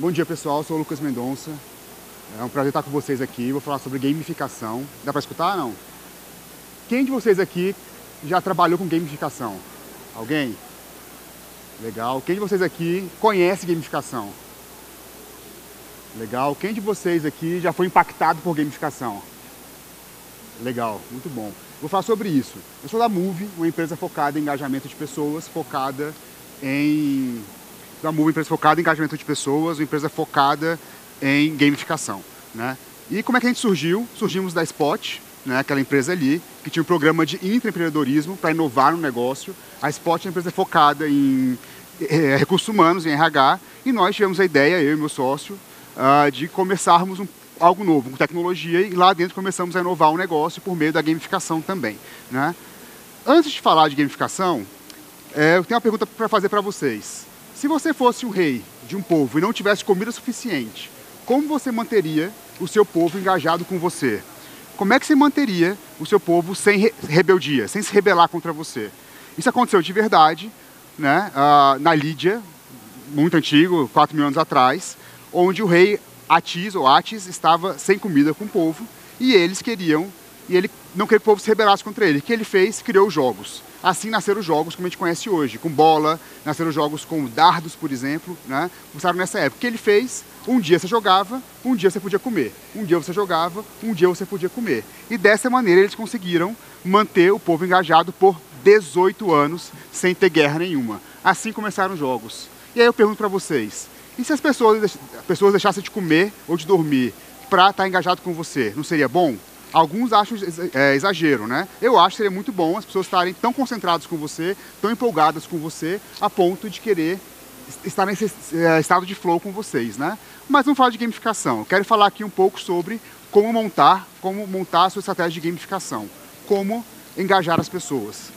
Bom dia, pessoal. Eu sou o Lucas Mendonça. É um prazer estar com vocês aqui. Vou falar sobre gamificação. Dá para escutar, não? Quem de vocês aqui já trabalhou com gamificação? Alguém? Legal. Quem de vocês aqui conhece gamificação? Legal. Quem de vocês aqui já foi impactado por gamificação? Legal, muito bom. Vou falar sobre isso. Eu sou da Move, uma empresa focada em engajamento de pessoas, focada em engajamento de pessoas, uma empresa focada em gamificação, né? E como é que a gente surgiu? Surgimos da Spot, né, aquela empresa ali, que tinha um programa de intraempreendedorismo para inovar no negócio. A Spot é uma empresa focada em recursos humanos, em RH, e nós tivemos a ideia, eu e meu sócio, de começarmos algo novo, com tecnologia, e lá dentro começamos a inovar o negócio por meio da gamificação também, né? Antes de falar de gamificação, eu tenho uma pergunta para fazer para vocês. Se você fosse o rei de um povo e não tivesse comida suficiente, como você manteria o seu povo engajado com você? Como é que você manteria o seu povo sem rebeldia, sem se rebelar contra você? Isso aconteceu de verdade, né, na Lídia, muito antigo, 4.000 anos atrás, onde o rei Atis estava sem comida com o povo e ele não queria que o povo se rebelasse contra ele. O que ele fez? Criou os jogos. Assim nasceram os jogos como a gente conhece hoje, com bola, nasceram jogos com dardos, por exemplo, né? Começaram nessa época. O que ele fez? Um dia você jogava, um dia você podia comer. Um dia você jogava, um dia você podia comer. E dessa maneira eles conseguiram manter o povo engajado por 18 anos, sem ter guerra nenhuma. Assim começaram os jogos. E aí eu pergunto para vocês, e se as pessoas deixassem de comer ou de dormir para estar engajado com você, não seria bom? Alguns acham exagero, né? Eu acho que seria muito bom as pessoas estarem tão concentradas com você, tão empolgadas com você, a ponto de querer estar nesse estado de flow com vocês, né? Mas vamos falar de gamificação. Eu quero falar aqui um pouco sobre como montar a sua estratégia de gamificação, como engajar as pessoas.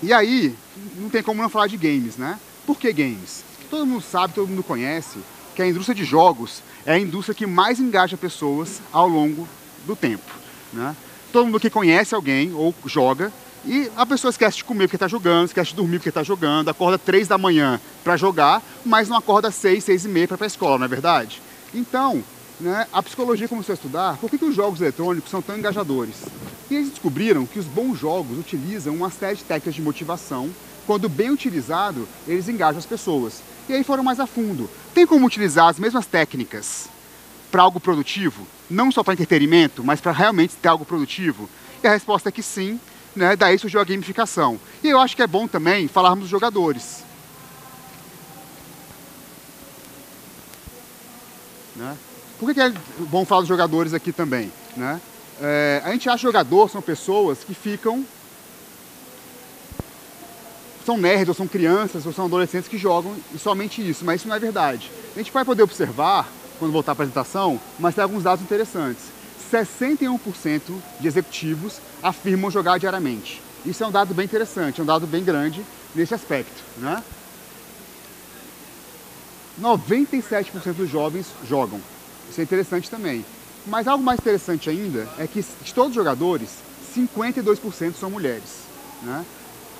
E aí, não tem como não falar de games, né? Por que games? Todo mundo sabe, todo mundo conhece que a indústria de jogos é a indústria que mais engaja pessoas ao longo do tempo, né? Todo mundo que conhece alguém ou joga, e a pessoa esquece de comer porque está jogando, esquece de dormir porque está jogando, acorda 3 da manhã para jogar, mas não acorda 6, 6 e meia para ir para a escola, não é verdade? Então, né, a psicologia começou a estudar por que os jogos eletrônicos são tão engajadores. E eles descobriram que os bons jogos utilizam uma série de técnicas de motivação. Quando bem utilizado, eles engajam as pessoas. E aí foram mais a fundo. Tem como utilizar as mesmas técnicas para algo produtivo? Não só para entretenimento, mas para realmente ter algo produtivo? E a resposta é que sim, né? Daí surgiu a gamificação. E eu acho que é bom também falarmos dos jogadores, né? Por que é bom falar dos jogadores aqui também, né? A gente acha que jogador são pessoas que são nerds, ou são crianças, ou são adolescentes que jogam e somente isso, mas isso não é verdade. A gente vai poder observar, quando voltar à apresentação, mas tem alguns dados interessantes. 61% de executivos afirmam jogar diariamente. Isso é um dado bem interessante, é um dado bem grande nesse aspecto, né? 97% dos jovens jogam. Isso é interessante também. Mas algo mais interessante ainda é que de todos os jogadores, 52% são mulheres, né?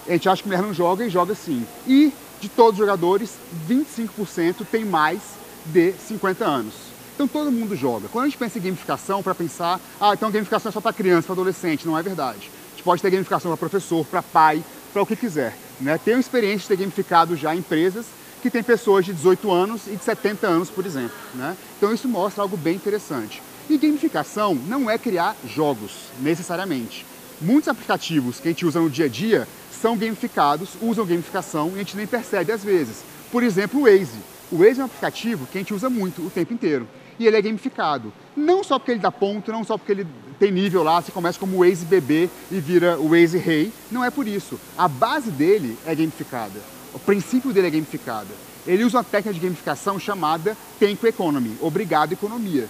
A gente acha que mulher não joga e joga sim. E de todos os jogadores, 25% tem mais de 50 anos. Então todo mundo joga. Quando a gente pensa em gamificação, para pensar, então gamificação é só para criança, para adolescente, não é verdade. A gente pode ter gamificação para professor, para pai, para o que quiser, né? Tenho experiência de ter gamificado já empresas que têm pessoas de 18 anos e de 70 anos, por exemplo, né? Então isso mostra algo bem interessante. E gamificação não é criar jogos, necessariamente. Muitos aplicativos que a gente usa no dia a dia são gamificados, usam gamificação e a gente nem percebe às vezes. Por exemplo, o Waze. O Waze é um aplicativo que a gente usa muito o tempo inteiro. E ele é gamificado. Não só porque ele dá ponto, não só porque ele tem nível lá, você começa como Waze bebê e vira o Waze rei. Não é por isso. A base dele é gamificada. O princípio dele é gamificado. Ele usa uma técnica de gamificação chamada Thank You Economy, obrigado economia.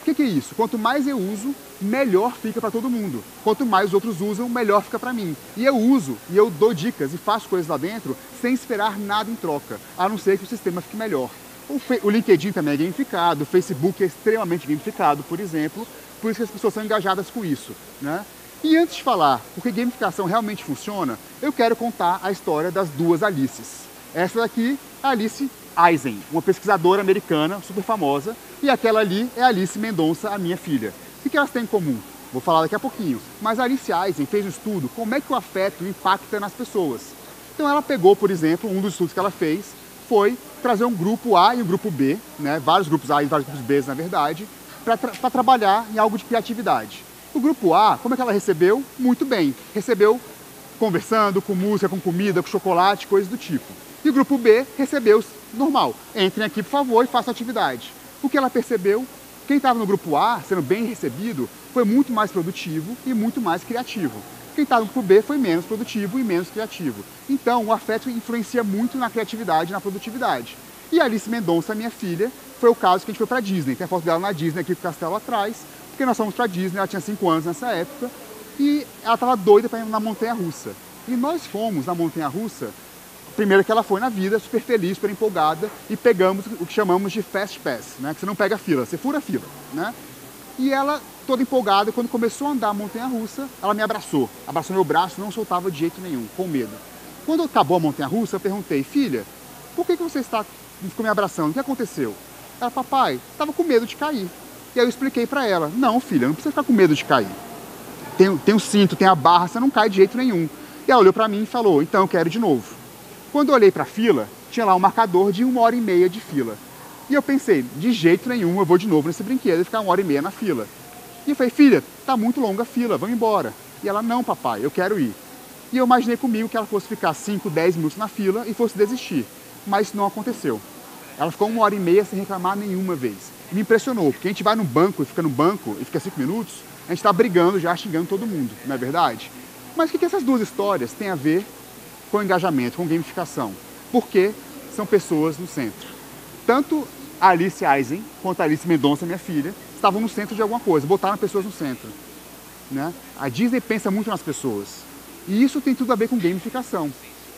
O que é isso? Quanto mais eu uso, melhor fica para todo mundo. Quanto mais os outros usam, melhor fica para mim. E eu uso, e eu dou dicas e faço coisas lá dentro sem esperar nada em troca, a não ser que o sistema fique melhor. O LinkedIn também é gamificado, o Facebook é extremamente gamificado, por exemplo, por isso que as pessoas são engajadas com isso, né? E antes de falar porque gamificação realmente funciona, eu quero contar a história das duas Alices. Essa daqui, a Alice Eisen, uma pesquisadora americana super famosa, e aquela ali é Alice Mendonça, a minha filha. O que elas têm em comum? Vou falar daqui a pouquinho. Mas a Alice Eisen fez um estudo como é que o afeto impacta nas pessoas. Então ela pegou, por exemplo, um dos estudos que ela fez foi trazer um grupo A e um grupo B, né, vários grupos A e vários grupos B, na verdade, para trabalhar em algo de criatividade. O grupo A, como é que ela recebeu? Muito bem. Recebeu conversando, com música, com comida, com chocolate, coisas do tipo. E o grupo B recebeu normal. Entrem aqui, por favor, e façam atividade. O que ela percebeu? Quem estava no grupo A, sendo bem recebido, foi muito mais produtivo e muito mais criativo. Quem estava no grupo B foi menos produtivo e menos criativo. Então, o afeto influencia muito na criatividade e na produtividade. E a Alice Mendonça, minha filha, foi o caso que a gente foi para a Disney. Tem a foto dela na Disney aqui com o castelo atrás, porque nós fomos para a Disney, ela tinha 5 anos nessa época, e ela estava doida para ir na montanha-russa. E nós fomos na montanha-russa, primeiro que ela foi na vida, super feliz, super empolgada, e pegamos o que chamamos de Fast Pass, né? Que você não pega fila, você fura a fila, né? E ela, toda empolgada, quando começou a andar a montanha-russa, ela me abraçou meu braço, não soltava de jeito nenhum, com medo. Quando acabou a montanha-russa, eu perguntei, filha, por que você ficou me abraçando? O que aconteceu? Ela, papai, estava com medo de cair. E aí eu expliquei para ela, não, filha, não precisa ficar com medo de cair. Tem o cinto, tem a barra, você não cai de jeito nenhum. E ela olhou para mim e falou, então eu quero de novo. Quando eu olhei para a fila, tinha lá um marcador de 1h30 de fila. E eu pensei, de jeito nenhum eu vou de novo nesse brinquedo e ficar 1h30 na fila. E eu falei, filha, tá muito longa a fila, vamos embora. E ela, não, papai, eu quero ir. E eu imaginei comigo que ela fosse ficar 5, 10 minutos na fila e fosse desistir. Mas isso não aconteceu. Ela ficou 1h30 sem reclamar nenhuma vez. Me impressionou, porque a gente vai no banco e fica no banco e fica 5 minutos, a gente está brigando já, xingando todo mundo, não é verdade? Mas o que essas duas histórias têm a ver com engajamento, com gamificação? Porque são pessoas no centro. Tanto a Alice Eisen quanto a Alice Mendonça, minha filha, estavam no centro de alguma coisa, botaram pessoas no centro, né? A Disney pensa muito nas pessoas. E isso tem tudo a ver com gamificação.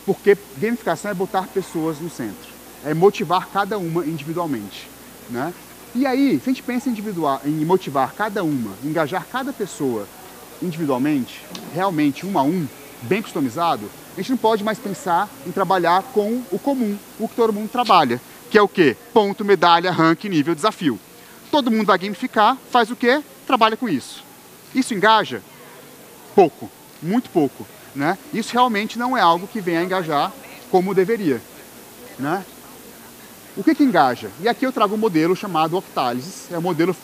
Porque gamificação é botar pessoas no centro. É motivar cada uma individualmente, né? E aí, se a gente pensa em motivar cada uma, engajar cada pessoa individualmente, realmente um a um, bem customizado, a gente não pode mais pensar em trabalhar com o comum, o que todo mundo trabalha, que é o quê? Ponto, medalha, ranking, nível, desafio. Todo mundo vai gamificar, faz o quê? Trabalha com isso. Isso engaja? Pouco, muito pouco, né? Isso realmente não é algo que venha a engajar como deveria, né? O que engaja? E aqui eu trago um modelo chamado Octalysis, é um modelo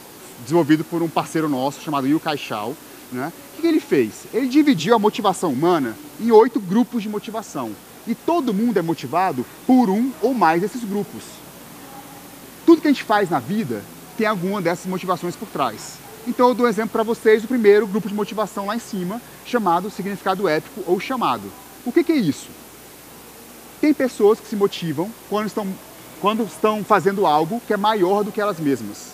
desenvolvido por um parceiro nosso chamado Yu Kaishao, né? O que ele fez? Ele dividiu a motivação humana em 8 grupos de motivação. E todo mundo é motivado por um ou mais desses grupos. Tudo que a gente faz na vida tem alguma dessas motivações por trás. Então eu dou um exemplo para vocês do primeiro grupo de motivação lá em cima, chamado significado épico ou chamado. O que é isso? Tem pessoas que se motivam quando estão fazendo algo que é maior do que elas mesmas.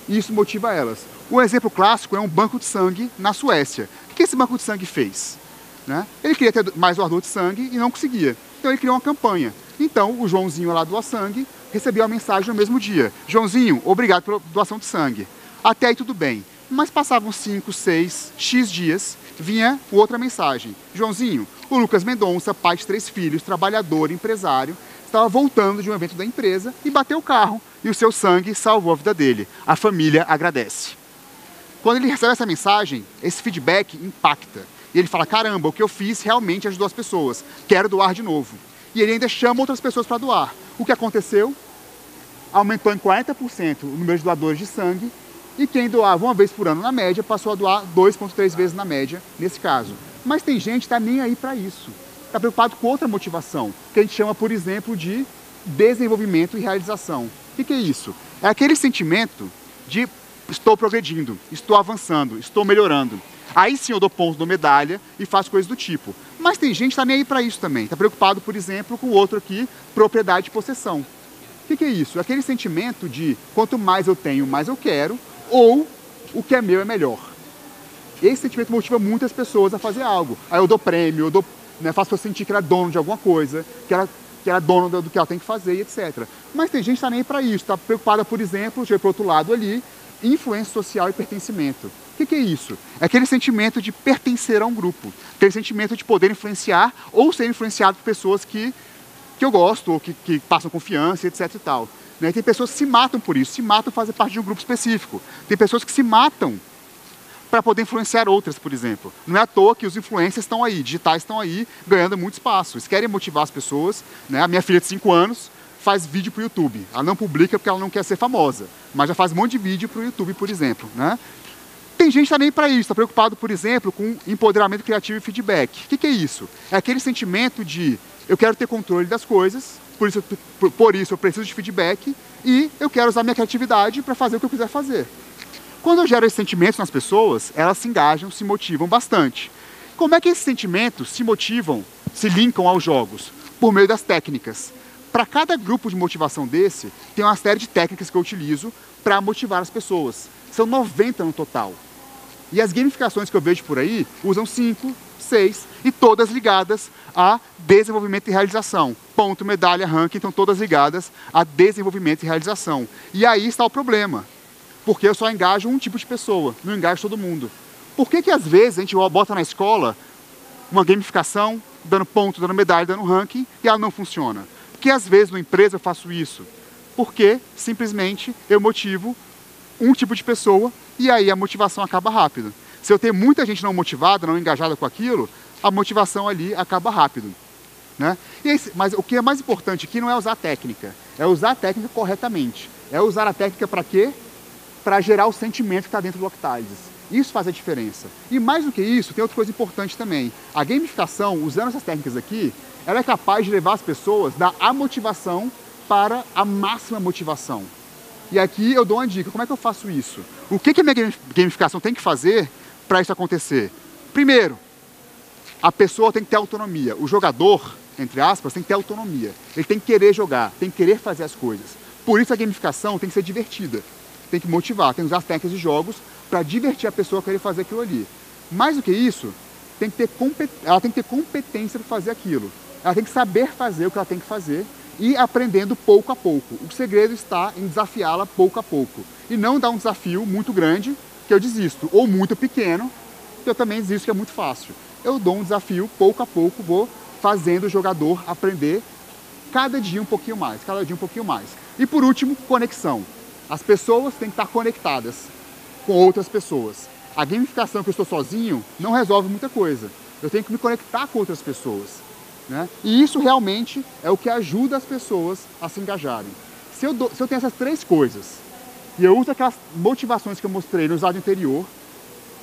E isso motiva elas. Um exemplo clássico é um banco de sangue na Suécia. O que esse banco de sangue fez? Né? Ele queria ter mais doador de sangue e não conseguia. Então ele criou uma campanha. Então o Joãozinho lá doa sangue recebeu a mensagem no mesmo dia. Joãozinho, obrigado pela doação de sangue. Até aí tudo bem. Mas passavam 5, 6, X dias, vinha outra mensagem. Joãozinho, o Lucas Mendonça, pai de 3 filhos, trabalhador, empresário, estava voltando de um evento da empresa e bateu o carro. E o seu sangue salvou a vida dele. A família agradece. Quando ele recebe essa mensagem, esse feedback impacta. E ele fala, caramba, o que eu fiz realmente ajudou as pessoas. Quero doar de novo. E ele ainda chama outras pessoas para doar. O que aconteceu? Aumentou em 40% o número de doadores de sangue. E quem doava uma vez por ano na média, passou a doar 2,3 vezes na média, nesse caso. Mas tem gente que está nem aí para isso. Está preocupado com outra motivação, que a gente chama, por exemplo, de desenvolvimento e realização. O que é isso? É aquele sentimento de estou progredindo, estou avançando, estou melhorando. Aí sim eu dou ponto, dou medalha e faço coisas do tipo. Mas tem gente que está nem aí para isso também. Está preocupado, por exemplo, com o outro aqui, propriedade e possessão. O que é isso? É aquele sentimento de quanto mais eu tenho, mais eu quero, ou o que é meu é melhor. Esse sentimento motiva muitas pessoas a fazer algo. Aí eu dou prêmio, eu dou, né, faço para sentir que ela é dono de alguma coisa, que ela é dona do que ela tem que fazer, etc. Mas tem gente que está nem aí para isso. Está preocupada, por exemplo, de ir para o outro lado ali, influência social e pertencimento. O que é isso? É aquele sentimento de pertencer a um grupo. Aquele sentimento de poder influenciar ou ser influenciado por pessoas que que eu gosto, ou que passam confiança, etc e tal. Né? Tem pessoas que se matam por isso, se matam fazer parte de um grupo específico. Tem pessoas que se matam para poder influenciar outras, por exemplo. Não é à toa que os influencers estão aí, digitais estão aí, ganhando muito espaço. Eles querem motivar as pessoas. Né? A minha filha de 5 anos faz vídeo para o YouTube. Ela não publica porque ela não quer ser famosa, mas já faz um monte de vídeo para o YouTube, por exemplo. Né? Tem gente que está nem para isso, está preocupado, por exemplo, com empoderamento criativo e feedback. O que é isso? É aquele sentimento de eu quero ter controle das coisas, por isso eu preciso de feedback e eu quero usar minha criatividade para fazer o que eu quiser fazer. Quando eu gero esses sentimentos nas pessoas, elas se engajam, se motivam bastante. Como é que esses sentimentos se motivam, se linkam aos jogos? Por meio das técnicas. Para cada grupo de motivação desse, tem uma série de técnicas que eu utilizo para motivar as pessoas. São 90 no total. E as gamificações que eu vejo por aí usam 5, 6 e todas ligadas a desenvolvimento e realização. Ponto, medalha, ranking, estão todas ligadas a desenvolvimento e realização. E aí está o problema. Porque eu só engajo um tipo de pessoa, não engajo todo mundo. Por que às vezes a gente bota na escola uma gamificação, dando ponto, dando medalha, dando ranking, e ela não funciona? Porque às vezes na empresa eu faço isso. Porque simplesmente eu motivo um tipo de pessoa e aí a motivação acaba rápido. Se eu tenho muita gente não motivada, não engajada com aquilo, a motivação ali acaba rápido. Né? Mas o que é mais importante aqui não é usar a técnica, é usar a técnica corretamente. É usar a técnica para quê? Para gerar o sentimento que está dentro do Octalysis. Isso faz a diferença. E mais do que isso, tem outra coisa importante também. A gamificação, usando essas técnicas aqui, ela é capaz de levar as pessoas da amotivação para a máxima motivação. E aqui eu dou uma dica, como é que eu faço isso? O que a minha gamificação tem que fazer para isso acontecer? Primeiro, a pessoa tem que ter autonomia. O jogador, entre aspas, tem que ter autonomia. Ele tem que querer jogar, tem que querer fazer as coisas. Por isso a gamificação tem que ser divertida. Tem que motivar, tem que usar as técnicas de jogos para divertir a pessoa a querer fazer aquilo ali. Mais do que isso, ela tem que ter competência para fazer aquilo. Ela tem que saber fazer o que ela tem que fazer e aprendendo pouco a pouco. O segredo está em desafiá-la pouco a pouco. E não dar um desafio muito grande, que eu desisto, ou muito pequeno, que eu também desisto, que é muito fácil. Eu dou um desafio pouco a pouco, vou fazendo o jogador aprender cada dia um pouquinho mais, cada dia um pouquinho mais. E por último, conexão. As pessoas têm que estar conectadas com outras pessoas. A gamificação que eu estou sozinho não resolve muita coisa. Eu tenho que me conectar com outras pessoas. Né? E isso realmente é o que ajuda as pessoas a se engajarem. Se eu tenho essas 3 coisas, e eu uso aquelas motivações que eu mostrei no slide anterior,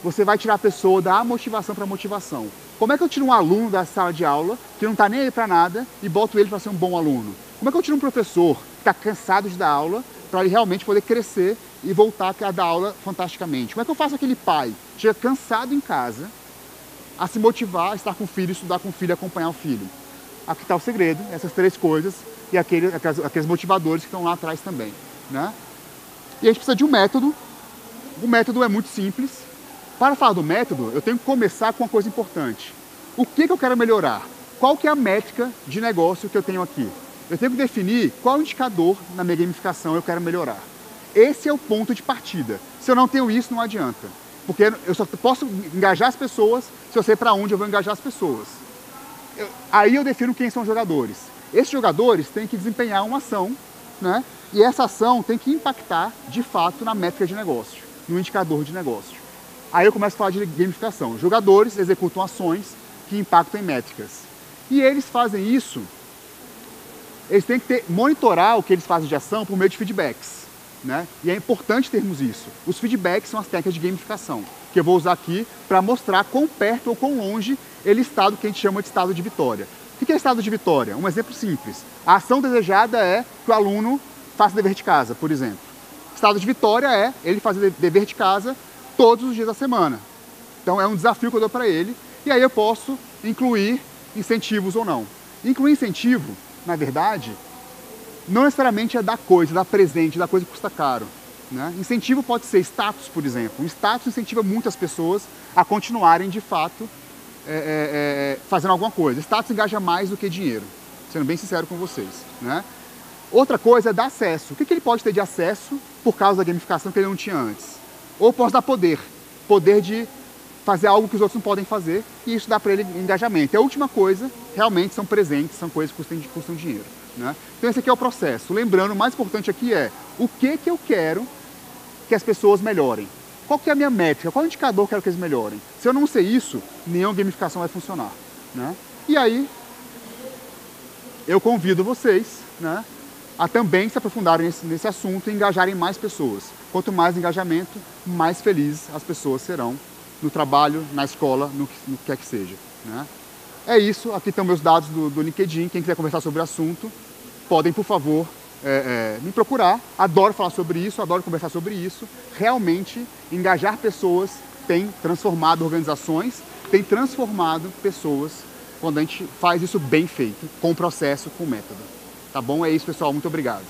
você vai tirar a pessoa da motivação para a motivação. Como é que eu tiro um aluno da sala de aula, que não está nem aí para nada, e boto ele para ser um bom aluno? Como é que eu tiro um professor que está cansado de dar aula, para ele realmente poder crescer e voltar a dar aula fantasticamente? Como é que eu faço aquele pai que chega cansado em casa a se motivar, a estar com o filho, estudar com o filho, acompanhar o filho? Aqui está o segredo, essas 3 coisas e aqueles motivadores que estão lá atrás também. Né? E a gente precisa de um método. O método é muito simples. Para falar do método, eu tenho que começar com uma coisa importante. O que eu quero melhorar? Qual que é a métrica de negócio que eu tenho aqui? Eu tenho que definir qual indicador na minha gamificação eu quero melhorar. Esse é o ponto de partida. Se eu não tenho isso, não adianta. Porque eu só posso engajar as pessoas se eu sei para onde eu vou engajar as pessoas. Aí eu defino quem são os jogadores. Esses jogadores têm que desempenhar uma ação, né? E essa ação tem que impactar, de fato, na métrica de negócio, no indicador de negócio. Aí eu começo a falar de gamificação. Jogadores executam ações que impactam em métricas. E eles fazem isso, eles têm que monitorar o que eles fazem de ação por meio de feedbacks. Né? E é importante termos isso. Os feedbacks são as técnicas de gamificação, que eu vou usar aqui para mostrar quão perto ou quão longe ele está do que a gente chama de estado de vitória. O que é estado de vitória? Um exemplo simples. A ação desejada é que o aluno faça dever de casa, por exemplo. Estado de vitória é ele fazer dever de casa todos os dias da semana. Então é um desafio que eu dou para ele, e aí eu posso incluir incentivos ou não. Incluir incentivo, na verdade, não necessariamente é dar coisa, dar presente, dar coisa que custa caro. Né? Incentivo pode ser status, por exemplo. O status incentiva muitas pessoas a continuarem, de fato, fazendo alguma coisa. Status engaja mais do que dinheiro, sendo bem sincero com vocês. Né? Outra coisa é dar acesso. O que ele pode ter de acesso por causa da gamificação que ele não tinha antes? Ou posso dar poder. Poder de fazer algo que os outros não podem fazer, e isso dá para ele engajamento. E a última coisa, realmente, são presentes, são coisas que custam dinheiro, né? Então esse aqui é o processo. Lembrando, o mais importante aqui é o que eu quero que as pessoas melhorem. Qual que é a minha métrica? Qual indicador eu quero que eles melhorem? Se eu não sei isso, nenhuma gamificação vai funcionar, né? E aí, eu convido vocês, né, a também se aprofundarem nesse assunto e engajarem mais pessoas. Quanto mais engajamento, mais felizes as pessoas serão no trabalho, na escola, no que quer que seja, né? É isso, aqui estão meus dados do LinkedIn. Quem quiser conversar sobre o assunto, podem, por favor, me procurar. Adoro falar sobre isso, adoro conversar sobre isso. Realmente, engajar pessoas tem transformado organizações, tem transformado pessoas quando a gente faz isso bem feito, com processo, com método. Tá bom? É isso, pessoal. Muito obrigado.